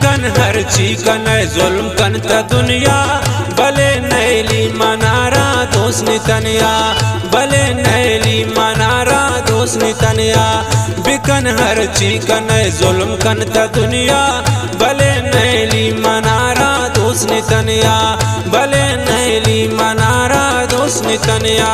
बिकन हर चिकन जुल्म कनता दुनिया भले नैली मनारा दोस्नी तनिया भले नैली मनारा दोस्नी तनिया बिकन हर चिकन जुल्म कनता दुनिया भले नैली मनारा दोस्नी तनिया भले नैली मनारा दोस्नी तनिया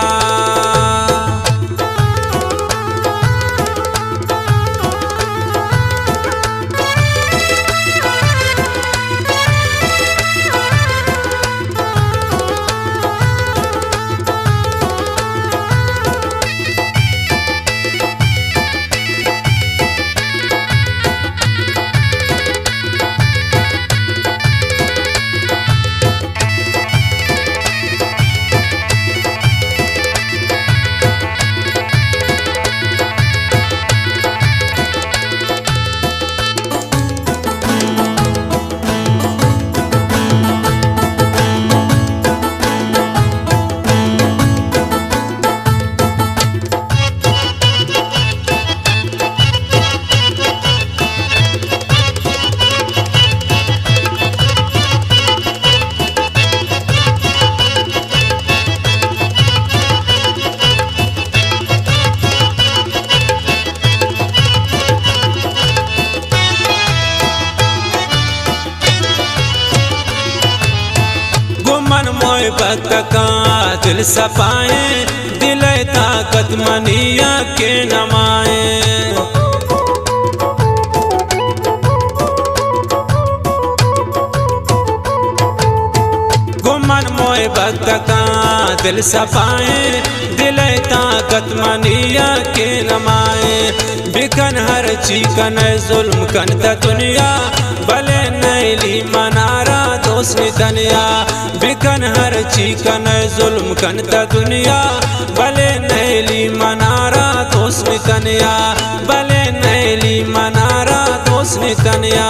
मन मोय भक्त का दिल सपाए दिल ताकत मनिया के नमाए गुमन मोय भक्त का दिल सपाए दिल ताकत मनिया के नमाए बिकन हर चिकन जुल्म कनता दुनिया भले नैली मनारा दोस्नी तनिया बिकन हर चिकन जुल्म कनता दुनिया भले नैली मनारा दोस्नी तनिया भले नैली मनारा दोस्नी तनिया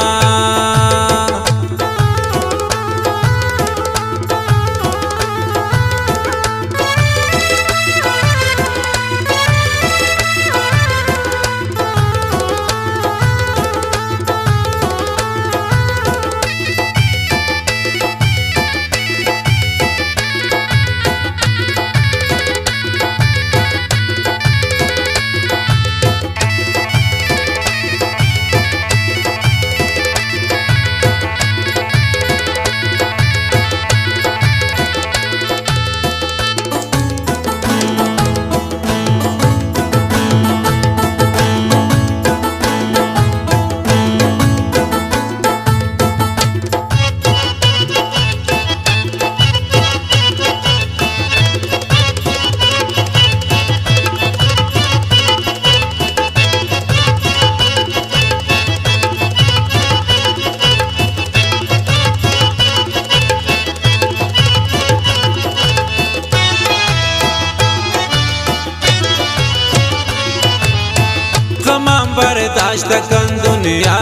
बर्दाश्त कन दुनिया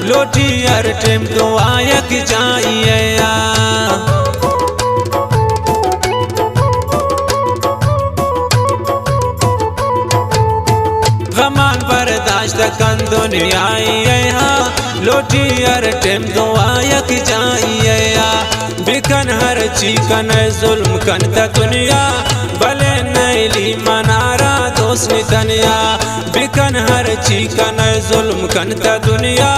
लोटी हर टेम तो आयक जाइए गमान बर्दाश्त कन दुनिया लोटी हर टेम तो आयक जाइए बिकन हर चिकन जुल्म कनता दुनिया भले नैली मनारा दोस्नी तनिया बिकन हर चिकन जुल्म कनता दुनिया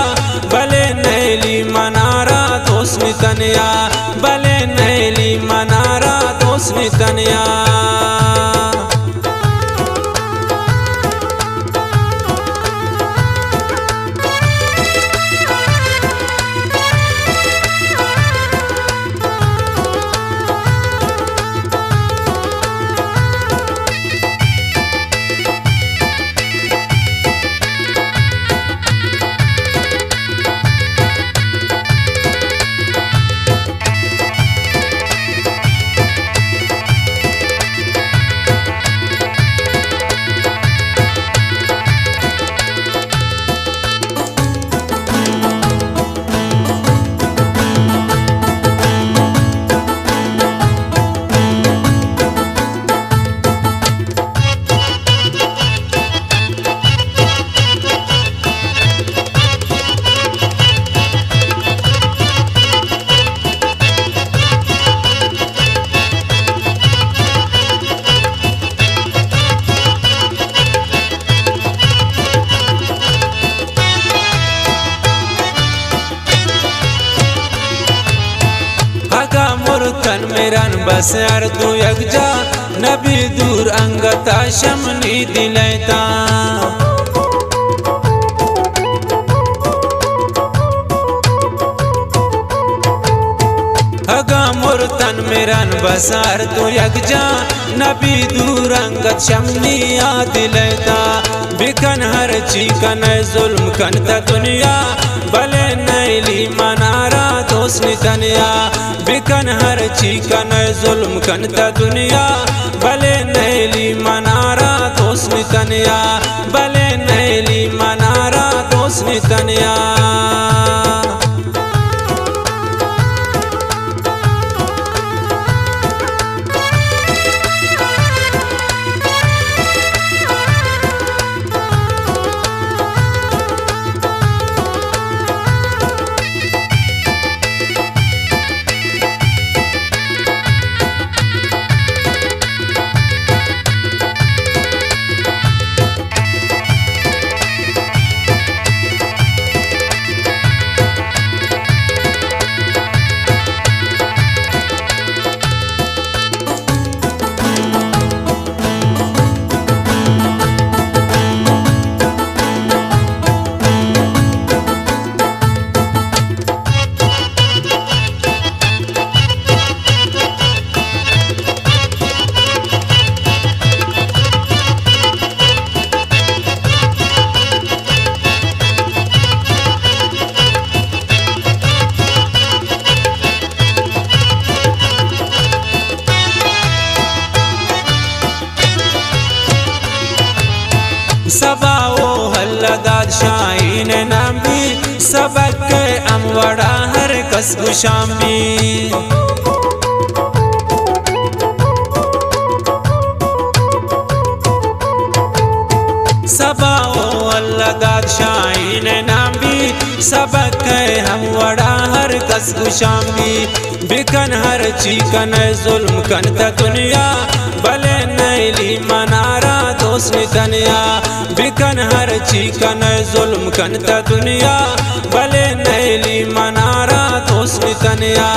भले नैली मनारा दोस्नी तनिया भले नैली मनारा दोस्नी तनिया बस अर्दु यकजा नबी दूर अंगता शमनी दिलैता हगा मुर्तन मेरन बसार तू यकजा नबी दूर अंगत शमनिया दिलैता बिकन हर चीकन जुल्म कनता दुनिया भले नैली मनारा दोस्नी तनिया बिकन हर चीकन जुल्म कनता दुनिया भले नैली मनारा दोस्नी तनिया भले नैली मनारा दोस्नी तनिया सबाओ हल्लदाद शाहीन नामी सबक अमवड़ा हर कसगु शामी सबाओ हल्लदाद शाहीन नामी सबक हमवड़ा हर कसगु शामी बिकन हर चीकन जुल्म कनता दुनिया भले नैली मनारा दोस्नी तनिया बिकन हर चीकन जुल्म कनता दुनिया भले नैली मनारा दोस्नी तनिया